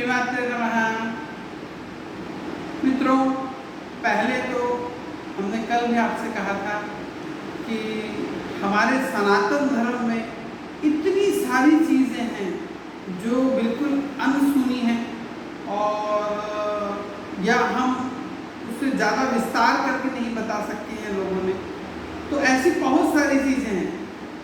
श्रीमात्रे नमः। मित्रों, पहले तो हमने कल भी आपसे कहा था कि हमारे सनातन धर्म में इतनी सारी चीज़ें हैं जो बिल्कुल अनसुनी हैं और या हम उससे ज़्यादा विस्तार करके नहीं बता सकते हैं लोगों ने। तो ऐसी बहुत सारी चीज़ें हैं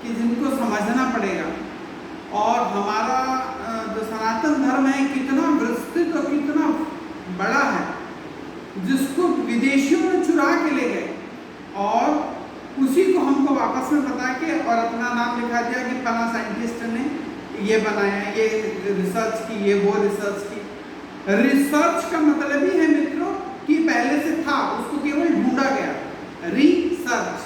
कि जिनको समझना पड़ेगा। और हमारा जो सनातन धर्म है कितना विस्तृत और कितना बड़ा है, जिसको विदेशियों ने चुरा के ले गए और उसी को हमको वापस में बता के और अपना नाम लिखा दिया कि फला साइंटिस्ट ने ये बनाया, ये रिसर्च की, ये वो रिसर्च की। रिसर्च का मतलब ही है मित्रों कि पहले से था, उसको केवल ढूंढा गया। रिसर्च,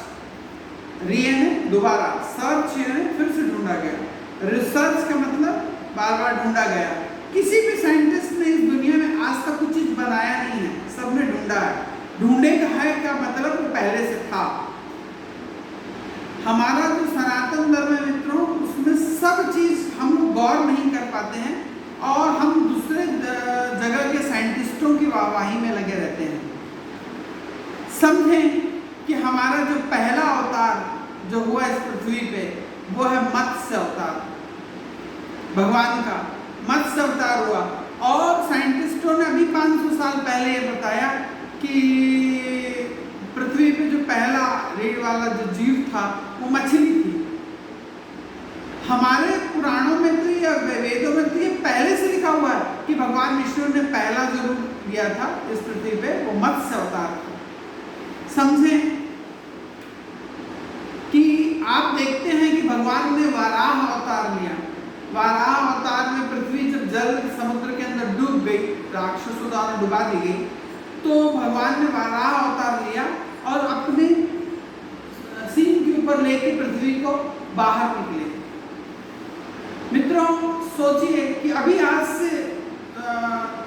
री यानी दोबारा, सर्च यानी फिर से ढूंढा गया। रिसर्च का मतलब बार बार ढूंढा गया। किसी भी साइंटिस्ट ने इस दुनिया में आज तक कुछ चीज बनाया नहीं है, सबने ढूंढा है। ढूंढे का है क्या मतलब वो पहले से था। हमारा जो सनातन धर्म है मित्रों, उसमें सब चीज हम लोग गौर नहीं कर पाते हैं और हम दूसरे जगह के साइंटिस्टों की वाहवाही में लगे रहते हैं। समझें कि हमारा जो पहला अवतार जो हुआ इस पृथ्वी पे वो है मत्स्य अवतार। भगवान का मत्स्य अवतार हुआ और साइंटिस्टों ने अभी 500 साल पहले ये बताया कि पृथ्वी पे जो पहला रीढ़ वाला जो जीव था वो मछली थी। हमारे पुराणों में तो ये, वेदों में तो ये पहले से लिखा हुआ है कि भगवान विष्णु ने पहला जो रूप लिया था इस पृथ्वी पे वो मत्स्य अवतार था। समझें कि आप देखते हैं कि भगवान ने वाराह अवतार लिया। वाराह अवतार में पृथ्वी जब जल समुद्र के अंदर डूब गई, राक्षसों द्वारा डुबा दी गई, तो भगवान ने वाराह अवतार लिया और अपने सींग के ऊपर लेके पृथ्वी को बाहर निकले। मित्रों, सोचिए कि अभी आज से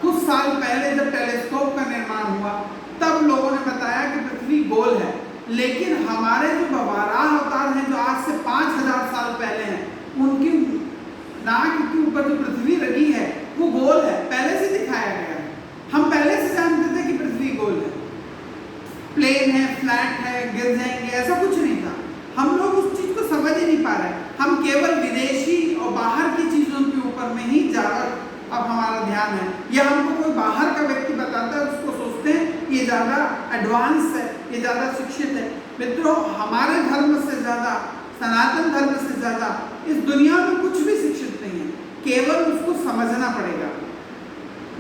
कुछ साल पहले जब टेलीस्कोप का निर्माण हुआ तब लोगों ने बताया कि पृथ्वी गोल है, लेकिन हमारे जो वाराह अवतार हैं जो आज से 5000 साल पहले हैं, उनकी नाक के ऊपर जो पृथ्वी लगी है वो गोल है, पहले से दिखाया गया है। हम पहले से जानते थे कि पृथ्वी गोल है, प्लेन है, फ्लैट है, गिर जाएंगे, ऐसा कुछ नहीं था। हम लोग उस चीज को समझ ही नहीं पा रहे। हम केवल विदेशी और बाहर की चीजों के ऊपर में ही ज्यादा अब हमारा ध्यान है, या हमको कोई बाहर का व्यक्ति बताता है उसको सोचते हैं ये ज्यादा एडवांस है, ये ज्यादा शिक्षित है। मित्रों, हमारे धर्म से ज्यादा, सनातन धर्म से ज्यादा इस दुनिया में कुछ भी शिक्षित नहीं है, केवल उसको समझना पड़ेगा।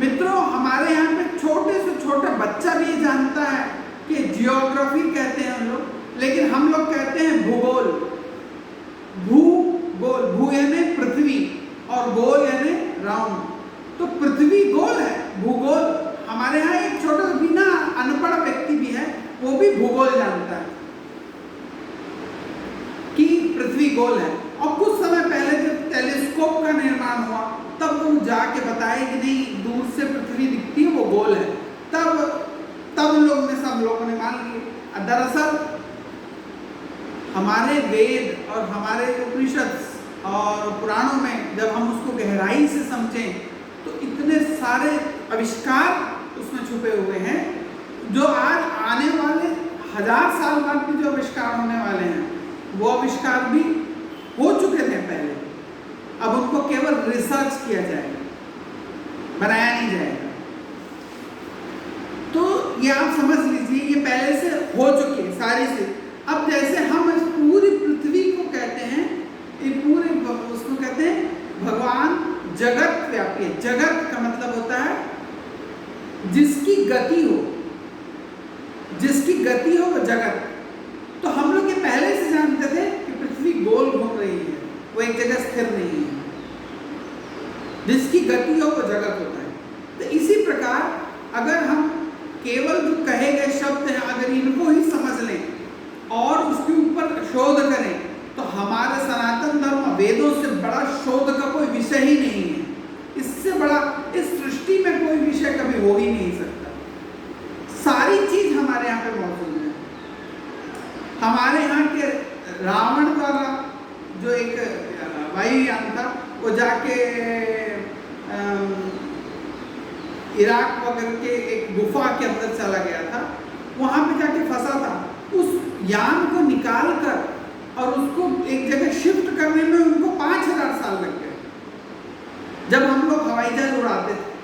मित्रों, हमारे यहाँ पे छोटे से छोटा बच्चा भी ये जानता है कि जियोग्राफी कहते हैं हम लोग, लेकिन हम लोग कहते हैं भूगोल। भूगोल, भू यानी पृथ्वी और गोल यानी राउंड। तो पृथ्वी गोल है, भूगोल। हमारे यहाँ एक छोटा बिना अनपढ़ व्यक्ति भी है, वो भी भूगोल जानता है कि पृथ्वी गोल है। और कुछ समय पहले जब टेलीस्कोप का निर्माण हुआ तब वो जाके बताए कि नहीं, दूर से पृथ्वी दिखती है, वो गोल है। तब सब लोगों ने मान लिए। दरअसल हमारे वेद और हमारे उपनिषद और पुराणों में जब हम उसको गहराई से समझें तो इतने सारे आविष्कार उसमें छुपे हुए हैं जो आज आने वाले 1000 साल बाद भी जो आविष्कार होने वाले हैं वो आविष्कार भी हो चुके थे पहले। अब उनको केवल रिसर्च किया जाएगा, बनाया नहीं जाएगा। तो ये आप समझ लीजिए, ये पहले से हो चुकी है सारी से। अब जैसे हम इस पूरी पृथ्वी को कहते हैं, ये पूरे उसको कहते हैं भगवान जगत व्यापी है। जगत का मतलब होता है जिसकी गति हो, जिसकी गति हो वो जगत। तो हम लोग ये पहले से जानते थे कि पृथ्वी गोल घूम रही है, वो एक जगह स्थिर नहीं है। जिसकी गति हो वो जगत होता है। तो इसी प्रकार अगर हम केवल जो कहे गए शब्द हैं अगर इनको ही समझ लें और उसके ऊपर शोध करें तो हमारे सनातन धर्म वेदों से बड़ा शोध का कोई विषय ही नहीं है। इससे बड़ा इस सृष्टि में कोई विषय कभी हो ही नहीं सकता। सारी चीज हमारे यहाँ पे मौजूद है। हमारे यहाँ के रावण द्वारा जो एक वायुयान था वो जाके इराक वगैरह के एक गुफा के अंदर चला गया था, वहां पे जाके फंसा था। उस यान को निकाल कर और उसको एक जगह शिफ्ट करने में उनको 5000 साल लग गए। जब हम लोग हवाई जहाज उड़ाते थे,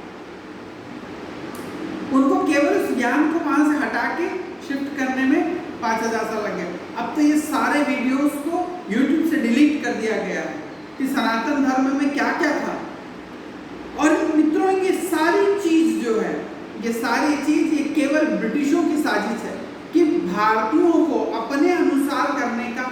उनको केवल उस यान को वहां से हटा के शिफ्ट करने में 5000 साल लग गए। अब तो ये सारे वीडियोस को YouTube से डिलीट कर दिया गया है कि सनातन धर्म में क्या क्या था। और मित्रों, ये सारी चीज जो है, ये सारी चीज ये केवल ब्रिटिशों की साजिश है कि भारतीयों को अपने अनुसार करने का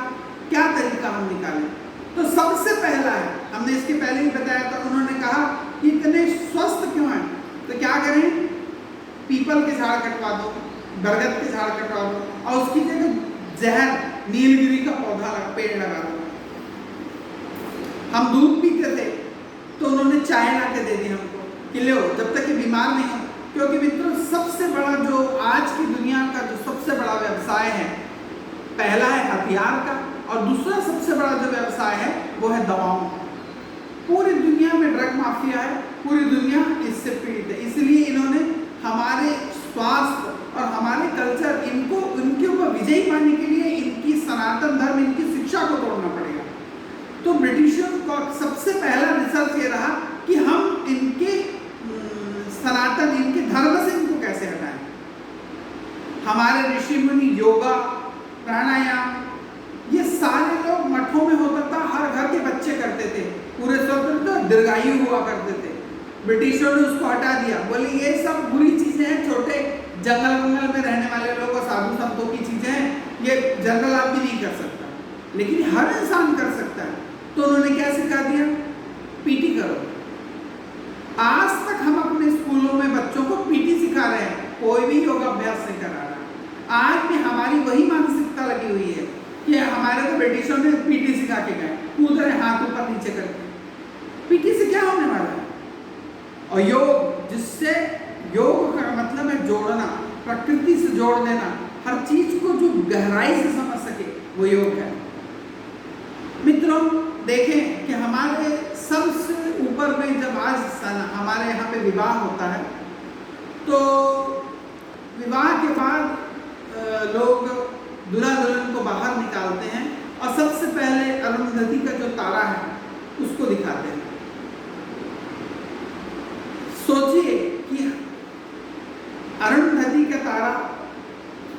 क्या तरीका हम निकालें। तो सबसे पहला है, हमने इसके पहले ही बताया था, उन्होंने कहा कि इतने स्वस्थ क्यों हैं, तो क्या करें, पीपल के झाड़ कटवा दो, बरगद के झाड़ कटवा दो और उसकी जगह जहर नीलगिरी का पौधा पेड़ लगा दो। हम दूध पीते थे तो उन्होंने चाय ला के दे दी हमको कि लो, जब तक कि बीमार नहीं हो। क्योंकि मित्रों, सबसे बड़ा जो आज की दुनिया का जो सबसे बड़ा व्यवसाय है, पहला है हथियार का और दूसरा सबसे बड़ा जो व्यवसाय है वो है दवाओं। पूरी दुनिया में ड्रग माफिया है, पूरी दुनिया इससे पीड़ित है। इसलिए इन्होंने हमारे स्वास्थ्य और हमारे कल्चर, इनको इनके ऊपर विजयी पाने के लिए इनकी सनातन धर्म, इनकी शिक्षा को तोड़ना पड़ेगा। तो ब्रिटिशों का सबसे पहला रिसर्च ये रहा कि हम इनके सनातन, इनके धर्म से इनको कैसे हटाएं। हमारे ऋषि मुनि योगा, प्राणायाम, ये सारे लोग मठों में होता था, हर घर के बच्चे करते थे, पूरे स्वतंत्र दीर्घायु हुआ करते थे। ब्रिटिशों ने उसको हटा दिया, बोले ये सब बुरी चीजें हैं, छोटे जंगल वंगल में रहने वाले लोग और साधु संतों की चीजें हैं, ये जनरल आदमी नहीं कर सकता, लेकिन हर इंसान कर सकता है। तो उन्होंने क्या सिखा दिया, पीटी करो। आज तक हम अपने स्कूलों में बच्चों को पीटी सिखा रहे हैं, कोई भी योगाभ्यास नहीं करा रहा। आज भी हमारी वही मानसिकता लगी हुई है कि हमारे तो ब्रिटिशों ने पीटी सिखा के गए, कूद रहे हाथ ऊपर नीचे करके। पीटी से क्या होने वाला है? और योग, जिससे योग का मतलब है जोड़ना, प्रकृति से जोड़ देना, हर चीज को जो गहराई से समझ सके, वो योग है। मित्रों, देखें कि हमारे सबसे ऊपर में जब आज हमारे यहाँ पे विवाह होता है, तो विवाह के बाद लोग दूल्हा दुल्हन को बाहर निकालते हैं और सबसे पहले अरुंधति का जो तारा है उसको दिखाते हैं। सोचिए कि अरुंधति का तारा,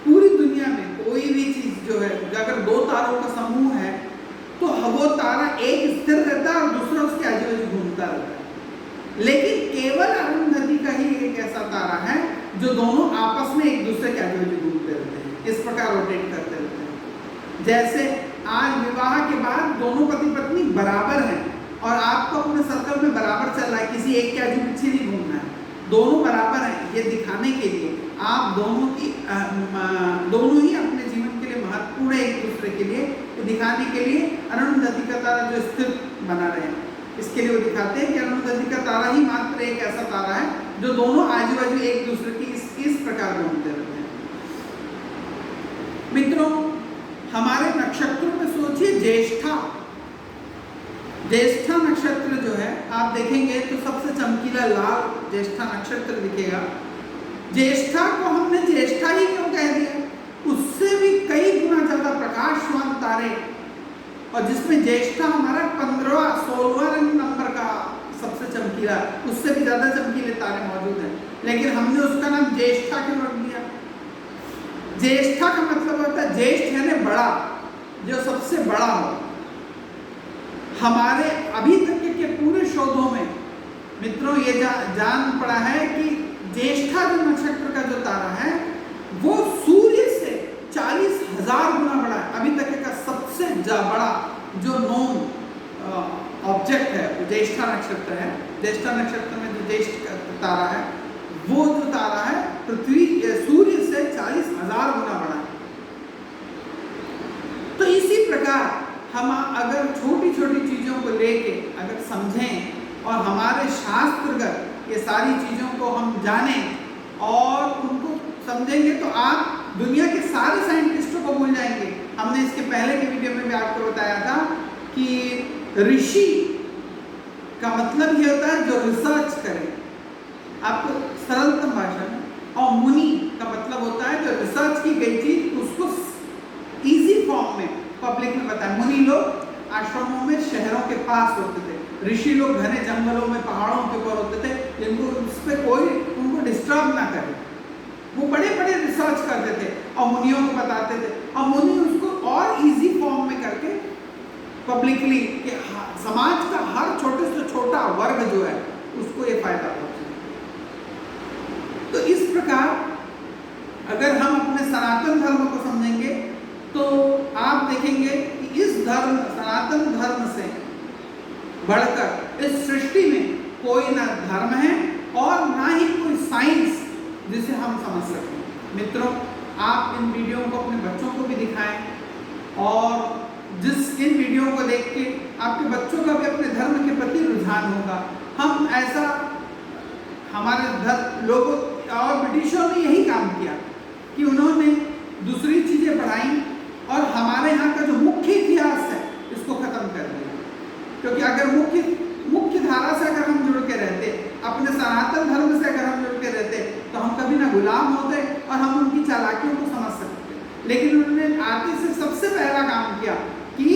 पूरी दुनिया में कोई भी चीज जो है, अगर दो तारों का समूह है तो वो तारा एक स्थिर रहता है और दूसरा उसके आजू बाजू घूमता रहता है। लेकिन केवल अरुंधति का ही एक ऐसा तारा है जो दोनों आपस में एक दूसरे के आजू बाजू घूमते रहते हैं, इस प्रकार रोटेट करते रहते हैं। जैसे आज विवाह के बाद दोनों पति पत्नी बराबर हैं और आपको अपने सर्कल में बराबर चल रहा है, किसी एक के आजू पीछे नहीं घूमना है, दोनों बराबर हैं। ये दिखाने के लिए आप दोनों ही अपने जीवन के लिए महत्वपूर्ण है एक दूसरे के लिए, तो दिखाने के लिए अरुंधति का तारा जो स्थिर बना रहे, इसके लिए वो दिखाते हैं कि अरुंधति का तारा ही मात्र एक ऐसा तारा है जो दोनों आजू बाजू एक दूसरे की इस प्रकार घूमते रहते हैं। मित्रों, हमारे नक्षत्रों में सोचिए, ज्येष्ठा नक्षत्र जो है, आप देखेंगे तो सबसे चमकीला लाल ज्येष्ठा नक्षत्र दिखेगा। ज्येष्ठा को हमने ज्येष्ठा ही क्यों कह दिया? उससे भी कई गुना ज्यादा प्रकाशवान तारे, और जिसमें ज्येष्ठा हमारा 15-16 नंबर का सबसे चमकीला, उससे भी ज्यादा चमकीले तारे मौजूद हैं, लेकिन हमने उसका नाम ज्येष्ठा क्यों रख दिया? ज्येष्ठा का मतलब होता है ज्येष्ठ यानी बड़ा, जो सबसे बड़ा हो। हमारे अभी तक के पूरे शोधों में मित्रों ये जान पड़ा है कि ज्येष्ठा जो नक्षत्र का जो तारा है वो सूर्य से 40,000 गुना बड़ा है। अभी तक का सबसे बड़ा जो नोन ऑब्जेक्ट है वो ज्येष्ठा नक्षत्र है। ज्येष्ठा नक्षत्र में जो ज्येष्ठ तारा है, वो जो तारा है पृथ्वी सूर्य से 40,000 गुना बड़ा है। तो इसी प्रकार हम अगर छोटी छोटी चीजों को लेके अगर समझें और हमारे शास्त्रगत ये सारी चीजों को हम जानें और उनको समझेंगे, तो आप दुनिया के सारे साइंटिस्टों को भूल जाएंगे। हमने इसके पहले के वीडियो में भी आपको बताया था कि ऋषि का मतलब ये होता है जो रिसर्च करे। आपको सरल रिसर्च की गई चीज उसको इजी फॉर्म में पब्लिक में बताया। मुनि लोग आश्रमों में शहरों के पास होते थे, ऋषि लोग घने जंगलों में पहाड़ों के ऊपर होते थे, जिनको उस पर कोई उनको डिस्टर्ब ना करे। वो बड़े बड़े रिसर्च करते थे और मुनियों को बताते थे, और मुनि उसको और इजी फॉर्म में करके पब्लिकली कि समाज का हर छोटे से छोटा वर्ग जो है उसको ये फायदा पहुंचे। तो इस प्रकार अगर हम अपने सनातन धर्म को समझेंगे तो आप देखेंगे कि इस धर्म, सनातन धर्म से बढ़कर इस सृष्टि में कोई ना धर्म है और ना ही कोई साइंस जिसे हम समझ सकें। मित्रों, आप इन वीडियो को अपने बच्चों को भी दिखाएं और जिस इन वीडियो को देख के आपके बच्चों का भी अपने धर्म के प्रति रुझान होगा। हम ऐसा हमारे लोगों और ब्रिटिशों ने यही काम किया कि उन्होंने दूसरी चीजें पढ़ाई और हमारे यहाँ का जो मुख्य इतिहास है इसको खत्म कर दिया। क्योंकि अगर मुख्य धारा से अगर हम जुड़ के रहते, अपने सनातन धर्म से अगर हम जुड़ के रहते, तो हम कभी ना गुलाम होते और हम उनकी चालाकियों को समझ सकते। लेकिन उन्होंने आते से सबसे पहला काम किया कि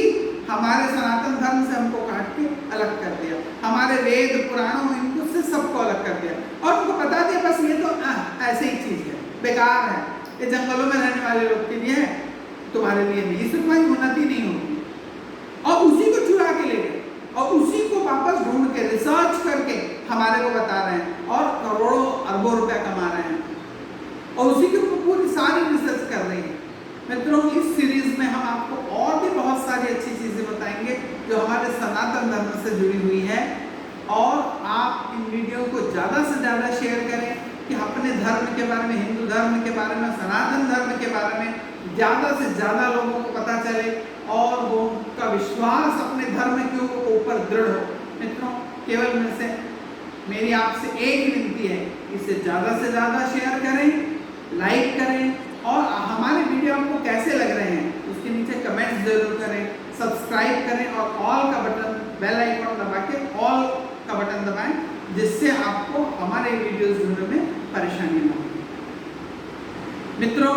हमारे सनातन धर्म से हमको काट के अलग कर दिया, हमारे वेद पुराणों इनको से सबको अलग कर दिया और उनको बता दिया बस ये तो ऐसे ही चीज है, बेकार है, ये जंगलों में रहने वाले लोग के लिए है, तुम्हारे लिए नहीं, इससे तुम्हारी उन्नति नहीं होगी। और उसी को चुरा के ले गए और उसी को वापस ढूंढ के रिसर्च करके हमारे को बता रहे हैं और करोड़ों अरबों रुपया कमा रहे हैं और उसी के ऊपर पूरी सारी रिसर्च कर रहे हैं। मित्रों, इस सीरीज में हम आपको और भी बहुत सारी अच्छी चीजें बताएंगे जो हमारे सनातन धर्म से जुड़ी हुई है। और आप इन वीडियो को ज़्यादा से ज़्यादा शेयर करें कि अपने धर्म के बारे में, हिंदू धर्म के बारे में, सनातन धर्म के बारे में ज़्यादा से ज़्यादा लोगों को पता चले और वो उनका विश्वास अपने धर्म के ऊपर दृढ़ हो। मित्रों, केवल मेरी आपसे एक विनती है, इसे ज़्यादा से ज़्यादा शेयर करें, लाइक करें और हमारे वीडियो आपको कैसे लग रहे हैं उसके नीचे कमेंट्स जरूर करें, सब्सक्राइब करें और ऑल का बटन, बेल आइकन दबा के ऑल का बटन दबाएं, जिससे आपको हमारे वीडियोस ढूंढने में परेशानी ना हो। मित्रों,